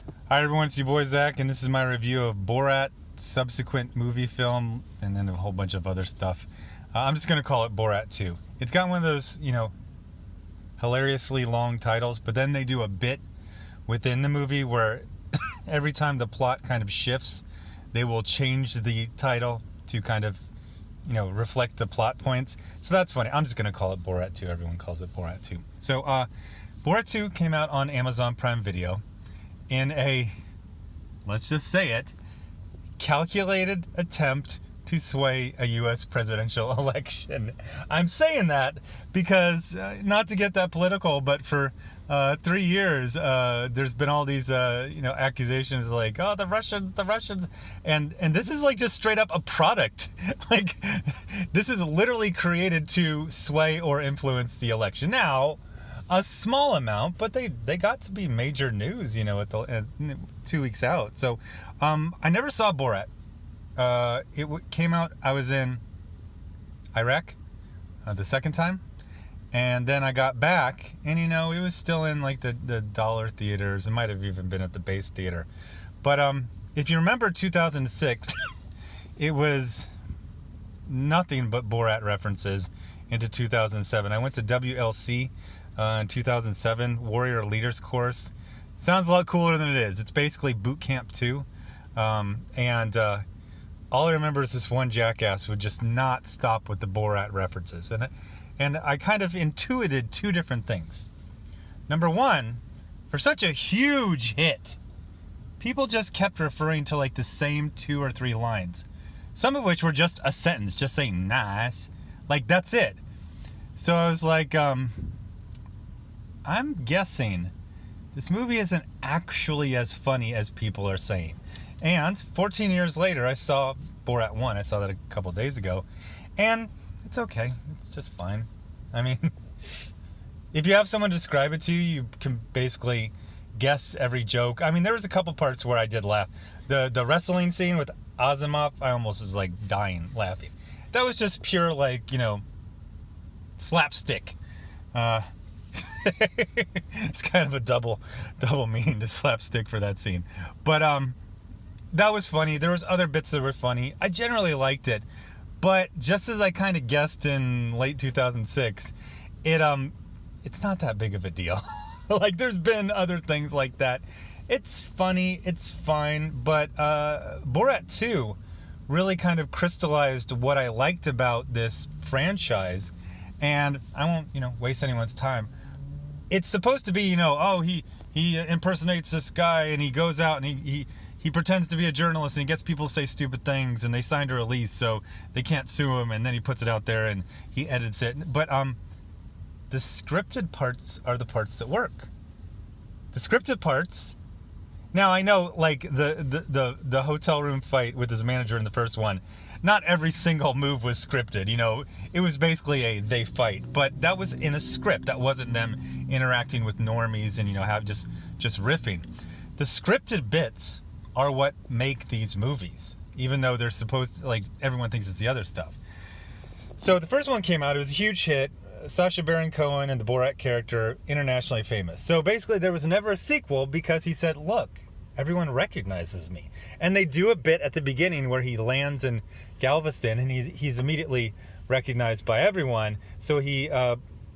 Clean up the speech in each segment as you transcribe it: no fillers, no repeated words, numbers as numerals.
Hi everyone, it's your boy Zach, and this is my review of Borat, subsequent movie film, and then a whole bunch of other stuff. I'm just going to call it Borat 2. It's got one of those, hilariously long titles, but then they do a bit within the movie where every time the plot kind of shifts, they will change the title to kind of, reflect the plot points. So that's funny. I'm just going to call it Borat 2. Everyone calls it Borat 2. So, Borat 2 came out on Amazon Prime Video in a, let's just say it, calculated attempt to sway a U.S. presidential election. I'm saying that because, not to get that political, but for 3 years, there's been all these, accusations like, oh, the Russians, and this is like just straight up a product. Like, this is literally created to sway or influence the election. Now, a small amount, but they got to be major news, at 2 weeks out. So, I never saw Borat. It came out, I was in Iraq the second time, and then I got back, and it was still in like the dollar theaters. It might have even been at the base theater. But if you remember 2006, it was nothing but Borat references into 2007. I went to WLC in 2007, Warrior Leaders Course. Sounds a lot cooler than it is. It's basically boot camp 2. And all I remember is this one jackass would just not stop with the Borat references. And I kind of intuited two different things. Number one, for such a huge hit, people just kept referring to like the same 2 or 3 lines. Some of which were just a sentence, just saying nice. Like, that's it. So I was like, I'm guessing this movie isn't actually as funny as people are saying. And 14 years later, I saw Borat 1. I saw that a couple days ago. And it's okay. It's just fine. I mean, if you have someone describe it to you, you can basically guess every joke. I mean, there was a couple parts where I did laugh. The wrestling scene with Asimov, I almost was like dying laughing. That was just pure, like, slapstick. It's kind of a double meaning to slapstick for that scene. But that was funny. There was other bits that were funny. I generally liked it. But just as I kind of guessed in late 2006, it's not that big of a deal. Like, there's been other things like that. It's funny, it's fine, but Borat 2 really kind of crystallized what I liked about this franchise, and I won't, waste anyone's time. It's supposed to be, he impersonates this guy, and he goes out and he pretends to be a journalist, and he gets people to say stupid things, and they signed a release so they can't sue him, and then he puts it out there and he edits it. But the scripted parts are the parts that work. The scripted parts. Now, I know, like, the hotel room fight with his manager in the first one, not every single move was scripted. It was basically they fight, but that was in a script. That wasn't them interacting with normies and have just riffing. The scripted bits are what make these movies, even though they're supposed to, like, everyone thinks it's the other stuff. So the first one came out, it was a huge hit. Sacha Baron Cohen and the Borat character, internationally famous. So basically there was never a sequel because he said, look, everyone recognizes me. And they do a bit at the beginning where he lands in Galveston and he's immediately recognized by everyone. So he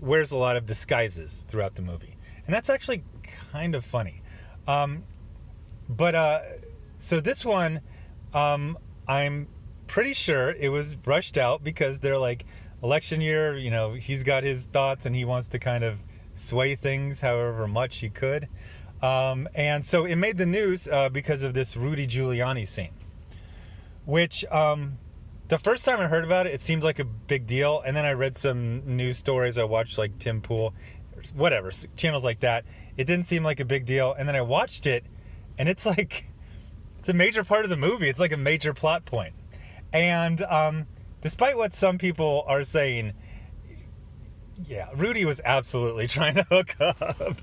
wears a lot of disguises throughout the movie. And that's actually kind of funny. So this one, I'm pretty sure it was rushed out because they're like, election year, he's got his thoughts and he wants to kind of sway things however much he could. And so it made the news because of this Rudy Giuliani scene, which the first time I heard about it, it seemed like a big deal. And then I read some news stories. I watched like Tim Pool, whatever, channels like that. It didn't seem like a big deal. And then I watched it and it's like, it's a major part of the movie. It's like a major plot point. And despite what some people are saying, yeah, Rudy was absolutely trying to hook up.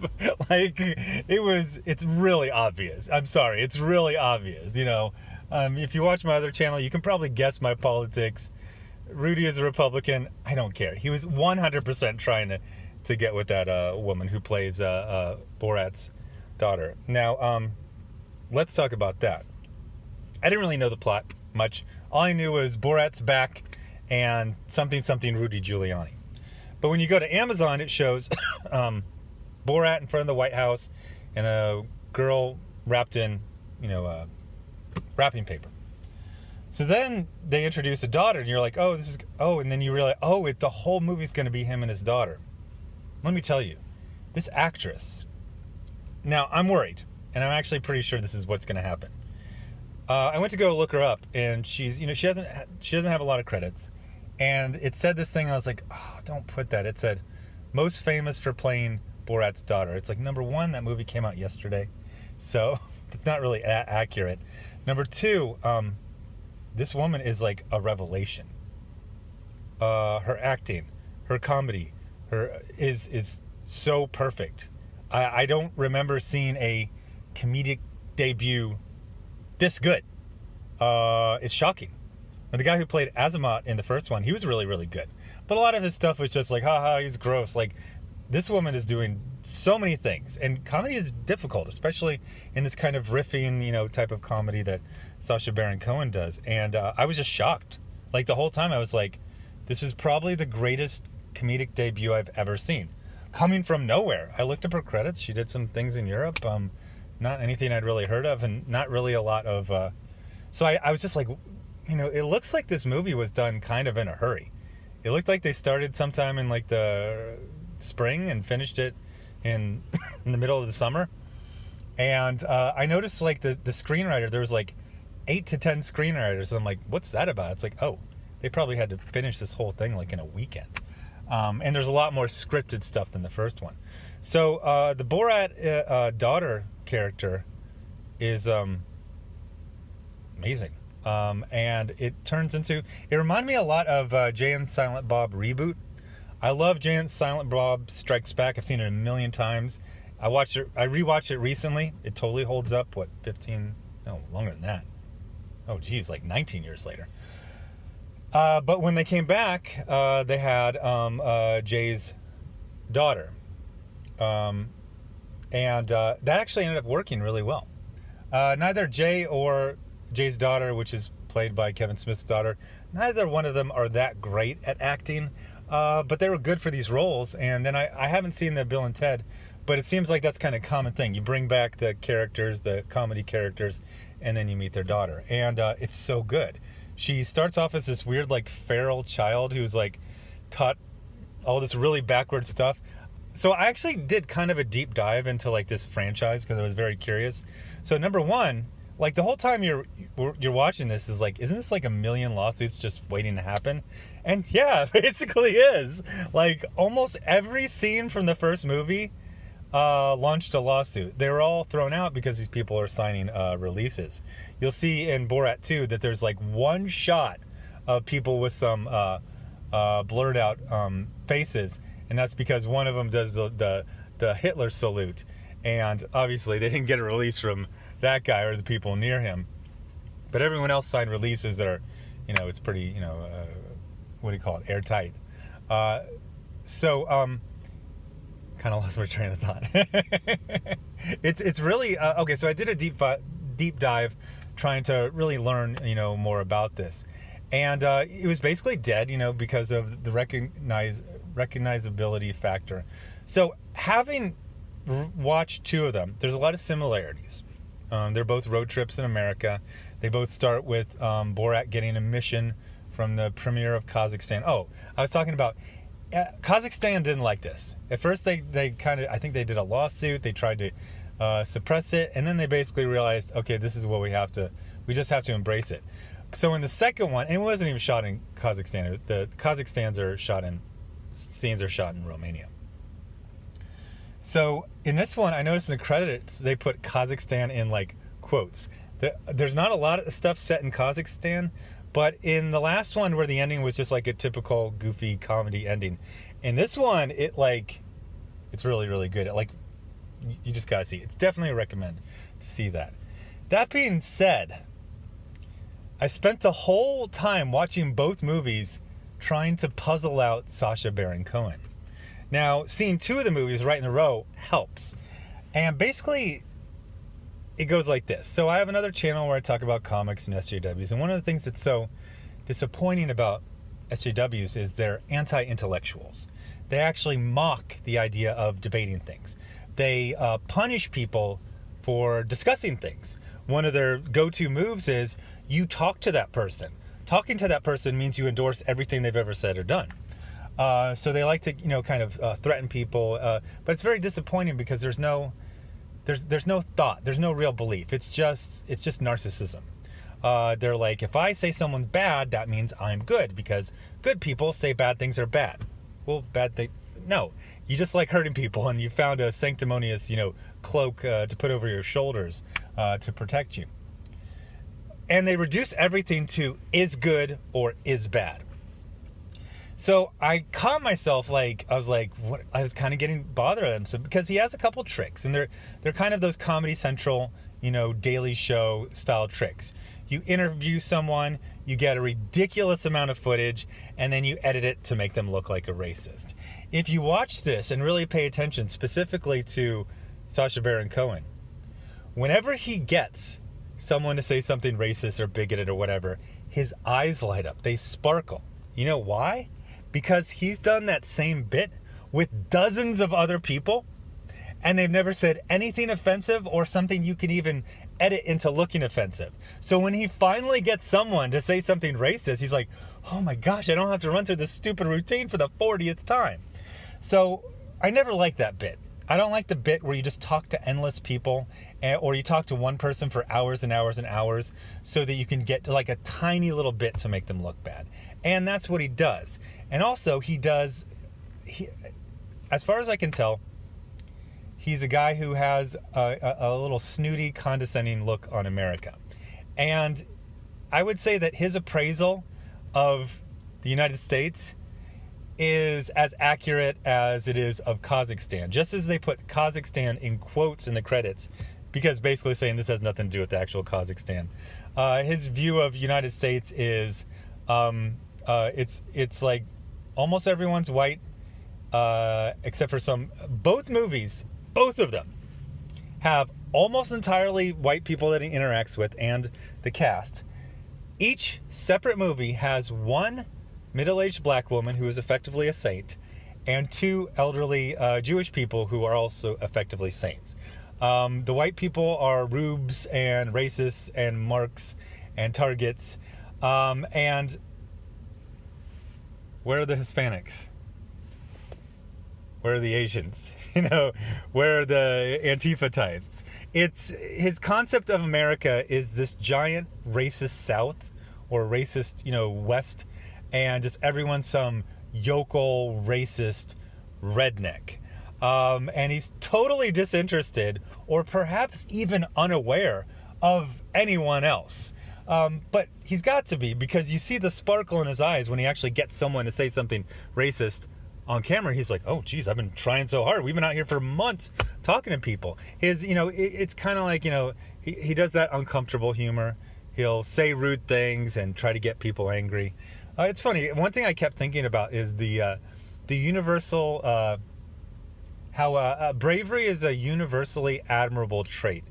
Like, it's really obvious. I'm sorry, it's really obvious. If you watch my other channel, you can probably guess my politics. Rudy is a Republican. I don't care. He was 100% trying to get with that woman who plays Borat's daughter. Now, let's talk about that. I didn't really know the plot much. All I knew was Borat's back and something Rudy Giuliani. But when you go to Amazon, it shows Borat in front of the White House and a girl wrapped in, wrapping paper. So then they introduce a daughter, and you're like, and then you realize, the whole movie's going to be him and his daughter. Let me tell you, this actress. Now I'm worried, and I'm actually pretty sure this is what's going to happen. I went to go look her up, and she's, she doesn't have a lot of credits, and it said this thing. I was like, oh, don't put that. It said most famous for playing Borat's daughter. It's like, number one, that movie came out yesterday, so it's not really accurate. Number two, this woman is like a revelation. Her acting, her comedy, is so perfect. I don't remember seeing a comedic debut this good. It's shocking. And the guy who played Azimuth in the first one, he was really, really good. But a lot of his stuff was just like, haha, he's gross. Like, this woman is doing so many things. And comedy is difficult, especially in this kind of riffing, type of comedy that Sacha Baron Cohen does. And I was just shocked. Like, the whole time I was like, this is probably the greatest comedic debut I've ever seen. Coming from nowhere. I looked up her credits. She did some things in Europe. Not anything I'd really heard of, and not really a lot of... So I was just like, it looks like this movie was done kind of in a hurry. It looked like they started sometime in like the spring and finished it in the middle of the summer. And I noticed like the screenwriter, there was like 8 to 10 screenwriters. I'm like, what's that about? It's like, they probably had to finish this whole thing like in a weekend. And there's a lot more scripted stuff than the first one. So the Borat daughter character is amazing. And it reminded me a lot of Jay and Silent Bob Reboot. I love Jay and Silent Bob Strikes Back. I've seen it a million times. I rewatched it recently. It totally holds up. What, 15? No, longer than that. Oh, geez, like 19 years later. But when they came back, they had Jay's daughter. And that actually ended up working really well. Neither Jay or Jay's daughter, which is played by Kevin Smith's daughter, neither one of them are that great at acting, but they were good for these roles. And then I haven't seen the Bill and Ted, but it seems like that's kind of a common thing. You bring back the characters, the comedy characters, and then you meet their daughter. And it's so good. She starts off as this weird, like, feral child who's, like, taught all this really backward stuff. So I actually did kind of a deep dive into, like, this franchise because I was very curious. So number one, like, the whole time you're watching this is like, isn't this like a million lawsuits just waiting to happen? And yeah, basically is. Like, almost every scene from the first movie launched a lawsuit. They were all thrown out because these people are signing releases. You'll see in Borat 2 that there's like one shot of people with some blurred out faces, and that's because one of them does the Hitler salute, and obviously they didn't get a release from that guy or the people near him, but everyone else signed releases that are, it's pretty, what do you call it, airtight. So kind of lost my train of thought. It's really okay. So I did a deep dive, trying to really learn more about this, and it was basically dead, because of the recognizability factor. So having watched two of them, there's a lot of similarities. They're both road trips in America. They both start with Borat getting a mission from the premier of Kazakhstan. Oh, I was talking about Kazakhstan didn't like this. At first, they kind of, I think they did a lawsuit. They tried to suppress it, and then they basically realized, okay, this is what we just have to embrace it. So in the second one, and it wasn't even shot in Kazakhstan. The scenes are shot in Romania. So in this one, I noticed in the credits they put Kazakhstan in like quotes. There's not a lot of stuff set in Kazakhstan, but in the last one where the ending was just like a typical goofy comedy ending, in this one it's really, really good. You just gotta see it. It's definitely a recommend to see that. That being said, I spent the whole time watching both movies trying to puzzle out Sacha Baron Cohen. Now, seeing two of the movies right in a row helps. And basically, it goes like this. So I have another channel where I talk about comics and SJWs, and one of the things that's so disappointing about SJWs is they're anti-intellectuals. They actually mock the idea of debating things. They punish people for discussing things. One of their go-to moves is you talk to that person. Talking to that person means you endorse everything they've ever said or done. So they like to, kind of threaten people, but it's very disappointing because there's no thought, there's no real belief. It's just narcissism. They're like, if I say someone's bad, that means I'm good because good people say bad things are bad. Well, no, you just like hurting people, and you found a sanctimonious, cloak to put over your shoulders to protect you. And they reduce everything to is good or is bad. So I caught myself I was kind of getting bothered at him. So because he has a couple tricks, and they're kind of those Comedy Central, Daily Show style tricks. You interview someone, you get a ridiculous amount of footage, and then you edit it to make them look like a racist. If you watch this and really pay attention specifically to Sacha Baron Cohen, whenever he gets someone to say something racist or bigoted or whatever, his eyes light up. They sparkle. You know why? Because he's done that same bit with dozens of other people, and they've never said anything offensive or something you can even edit into looking offensive. So when he finally gets someone to say something racist, he's like, oh my gosh, I don't have to run through this stupid routine for the 40th time. So I never liked that bit. I don't like the bit where you just talk to endless people, or you talk to one person for hours and hours and hours so that you can get to like a tiny little bit to make them look bad. And that's what he does. And also as far as I can tell, he's a guy who has a little snooty, condescending look on America. And I would say that his appraisal of the United States is as accurate as it is of Kazakhstan. Just as they put Kazakhstan in quotes in the credits, because basically saying this has nothing to do with the actual Kazakhstan. His view of United States is it's like almost everyone's white, except for both movies, both of them have almost entirely white people that he interacts with and the cast. Each separate movie has one middle-aged black woman who is effectively a saint and two elderly Jewish people who are also effectively saints. The white people are rubes and racists and marks and targets. And where are the Hispanics? Where are the Asians? Where are the Antifa types? It's his concept of America is this giant racist South or racist, West, and just everyone's some yokel racist redneck. And he's totally disinterested or perhaps even unaware of anyone else. But he's got to be, because you see the sparkle in his eyes when he actually gets someone to say something racist on camera. He's like, oh geez, I've been trying so hard. We've been out here for months talking to people. It's kind of like, he does that uncomfortable humor. He'll say rude things and try to get people angry. It's funny. One thing I kept thinking about is the universal, how bravery is a universally admirable trait.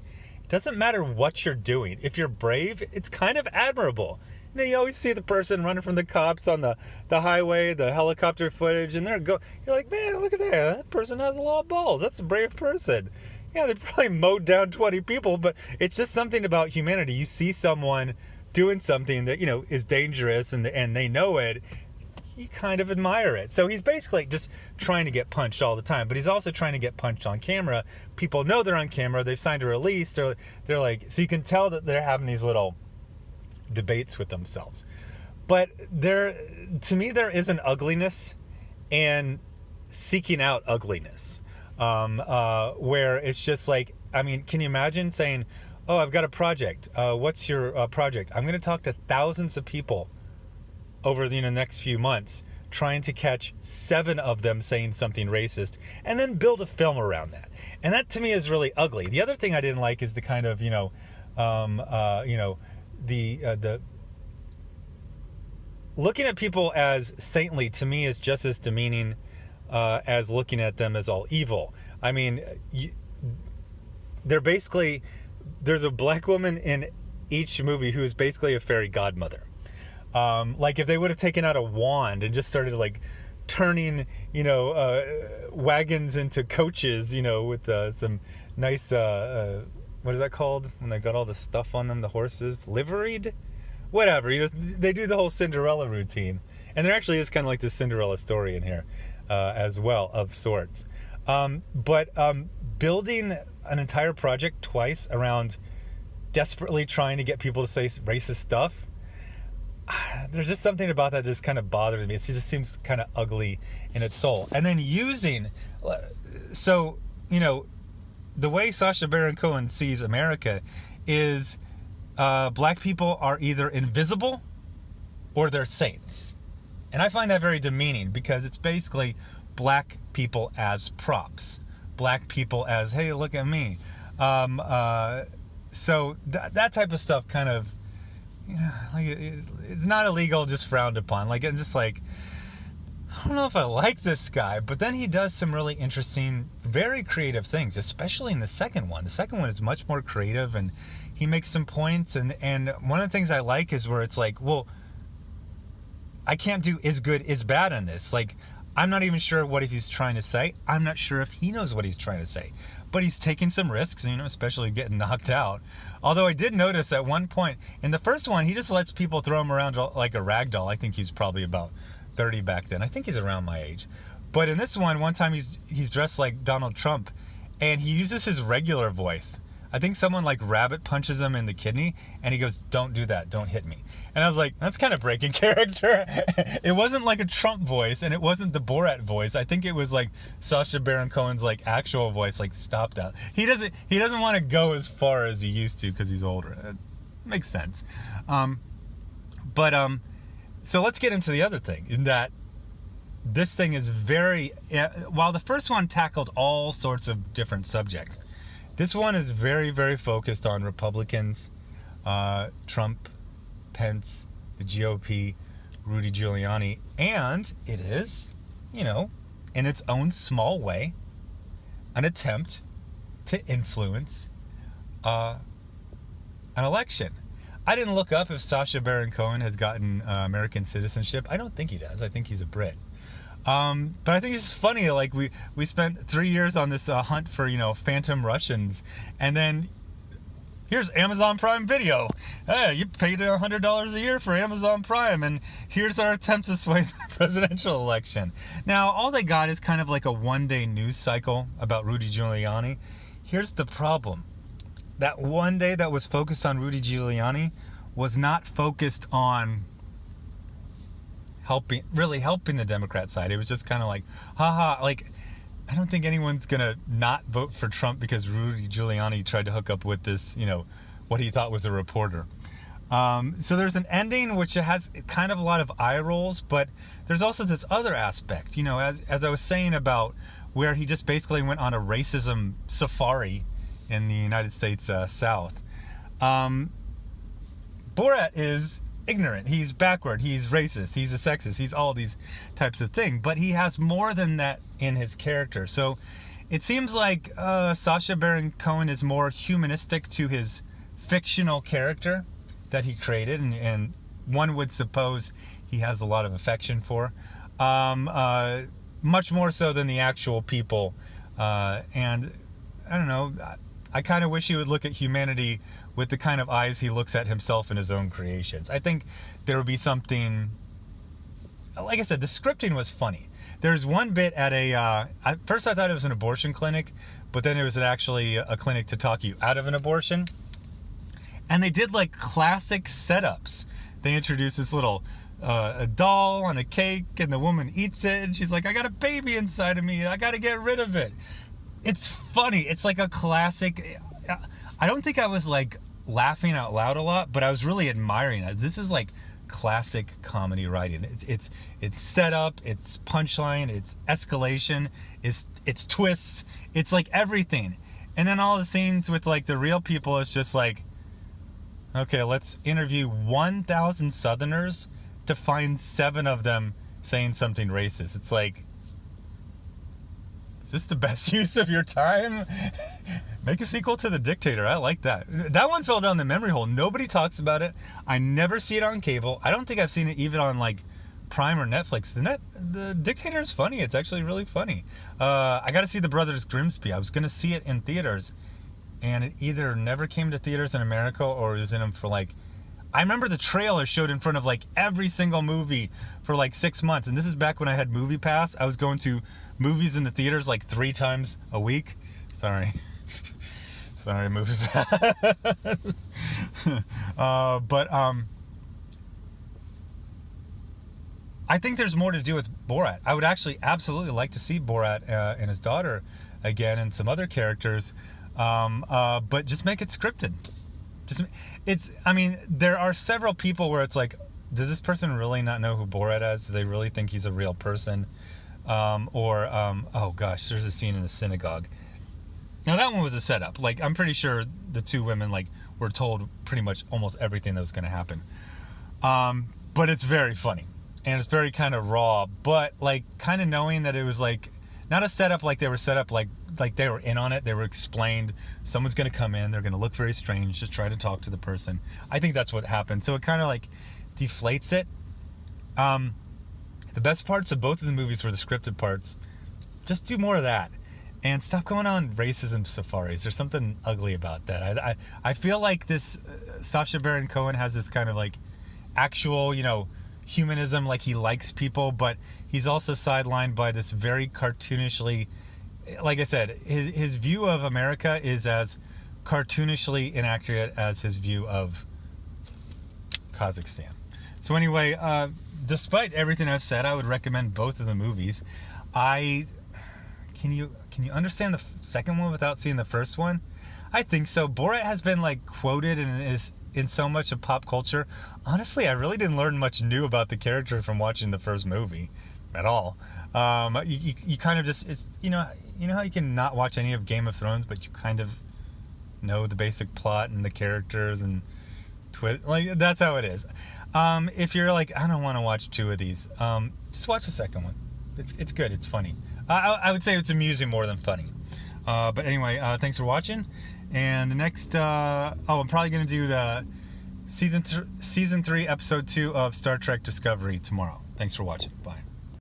It doesn't matter what you're doing. If you're brave, it's kind of admirable. You always see the person running from the cops on the highway, the helicopter footage, and you're like, man, look at that. That person has a lot of balls. That's a brave person. Yeah, they probably mowed down 20 people, but it's just something about humanity. You see someone doing something that, is dangerous and they know it, you kind of admire it. So he's basically just trying to get punched all the time, but he's also trying to get punched on camera. People know they're on camera. They've signed a release. They're like, so you can tell that they're having these little debates with themselves. But to me, there is an ugliness in seeking out ugliness, where it's just like, can you imagine saying, oh, I've got a project. What's your project? I'm going to talk to thousands of people over the next few months, trying to catch 7 of them saying something racist, and then build a film around that. And that to me is really ugly. The other thing I didn't like is the kind of, the looking at people as saintly to me is just as demeaning as looking at them as all evil. They're basically there's a black woman in each movie who is basically a fairy godmother. Like if they would have taken out a wand and just started like turning, wagons into coaches, with some nice, what is that called? When they got all the stuff on them, the horses, liveried? Whatever. They do the whole Cinderella routine. And there actually is kind of like this Cinderella story in here as well, of sorts. But building an entire project twice around desperately trying to get people to say racist stuff, there's just something about that just kind of bothers me. It just seems kind of ugly in its soul. And then the way Sacha Baron Cohen sees America is black people are either invisible or they're saints. And I find that very demeaning because it's basically black people as props. Black people as, hey, look at me. So that type of stuff kind of, like it's not illegal, just frowned upon. Like, I'm just like, I don't know if I like this guy, but then he does some really interesting, very creative things, especially in the second one. The second one is much more creative, and he makes some points. And one of the things I like is where it's like, well, I can't do is good, is bad on this. Like, I'm not even sure what he's trying to say. I'm not sure if he knows what he's trying to say. But he's taking some risks, especially getting knocked out. Although I did notice at one point, in the first one, he just lets people throw him around like a rag doll. I think he's probably about 30 back then. I think he's around my age. But in this one time he's dressed like Donald Trump, and he uses his regular voice. I think someone like rabbit punches him in the kidney, and he goes, "Don't do that, don't hit me." And I was like, that's kind of breaking character. It wasn't like a Trump voice, and it wasn't the Borat voice. I think it was like Sacha Baron Cohen's like actual voice, like, stop that. He doesn't want to go as far as he used to because he's older. It makes sense. So let's get into the other thing, in that this thing is very, while the first one tackled all sorts of different subjects, this one is very, very focused on Republicans, Trump, Pence, the GOP, Rudy Giuliani, and it is, in its own small way, an attempt to influence an election. I didn't look up if Sacha Baron Cohen has gotten American citizenship. I don't think he does. I think he's a Brit. But I think it's funny, like we spent 3 years on this hunt for, phantom Russians, and then here's Amazon Prime Video. Hey, you paid $100 a year for Amazon Prime, and here's our attempt to sway the presidential election. Now, all they got is kind of like a one-day news cycle about Rudy Giuliani. Here's the problem. That one day that was focused on Rudy Giuliani was not focused on really helping the Democrat side. It was just kind of like, haha, like, I don't think anyone's gonna not vote for Trump because Rudy Giuliani tried to hook up with this, what he thought was a reporter. So there's an ending which has kind of a lot of eye rolls, but there's also this other aspect, as I was saying about where he just basically went on a racism safari in the United States South. Borat is ignorant, he's backward, he's racist, he's a sexist, he's all these types of things, but he has more than that in his character. So it seems like Sacha Baron Cohen is more humanistic to his fictional character that he created, and one would suppose he has a lot of affection for, much more so than the actual people. And I don't know, I kind of wish he would look at humanity with the kind of eyes he looks at himself in his own creations. I think there would be something, like I said, the scripting was funny. There's one bit at at first I thought it was an abortion clinic, but then it was actually a clinic to talk you out of an abortion. And they did like classic setups. They introduced this little a doll on a cake, and the woman eats it, and she's like, I got a baby inside of me, I got to get rid of it. It's funny. It's like a classic. I don't think I was like laughing out loud a lot, but I was really admiring it. This is like classic comedy writing. It's set up, it's punchline, it's escalation, it's twists, it's like everything. And then all the scenes with like the real people, it's just like, okay, let's interview 1,000 Southerners to find 7 of them saying something racist. It's like, Is this the best use of your time? Make a sequel to The Dictator. I like that. That one fell down the memory hole. Nobody talks about it. I never see it on cable. I don't think I've seen it even on like Prime or Netflix. The Dictator is funny. It's actually really funny. I got to see The Brothers Grimsby. I was going to see it in theaters, and it either never came to theaters in America or it was in them for like, I remember the trailer showed in front of like every single movie for like 6 months. And this is back when I had Movie Pass. I was going to movies in the theaters like 3 times a week. Sorry, Movie Pass. I think there's more to do with Borat. I would actually absolutely like to see Borat and his daughter again and some other characters, but just make it scripted. I mean, there are several people where it's like, does this person really not know who Borat is? Do they really think he's a real person? Oh gosh, there's a scene in the synagogue. Now that one was a setup. Like, I'm pretty sure the 2 women like were told pretty much almost everything that was going to happen. But it's very funny and it's very kind of raw, but like kind of knowing that it was like not a setup, like they were set up like they were in on it. They were explained. Someone's going to come in. They're going to look very strange. Just try to talk to the person. I think that's what happened. So it kind of like deflates it. The best parts of both of the movies were the scripted parts. Just do more of that. And stop going on racism safaris. There's something ugly about that. I feel like this Sacha Baron Cohen has this kind of like actual, humanism, like he likes people, but he's also sidelined by this very cartoonishly, like I said, his view of America is as cartoonishly inaccurate as his view of Kazakhstan. So anyway, despite everything I've said, I would recommend both of the movies. Can you understand the second one without seeing the first one? I think so. Borat has been like quoted and is in so much of pop culture. Honestly, I really didn't learn much new about the character from watching the first movie at all. You kind of just, it's, you know how you can not watch any of Game of Thrones, but you kind of know the basic plot and the characters and like that's how it is. If you're like, I don't want to watch 2 of these, just watch the second one. It's good. It's funny. I would say it's amusing more than funny. But anyway, thanks for watching. And the next, I'm probably going to do the season 3, episode 2 of Star Trek Discovery tomorrow. Thanks for watching. Bye.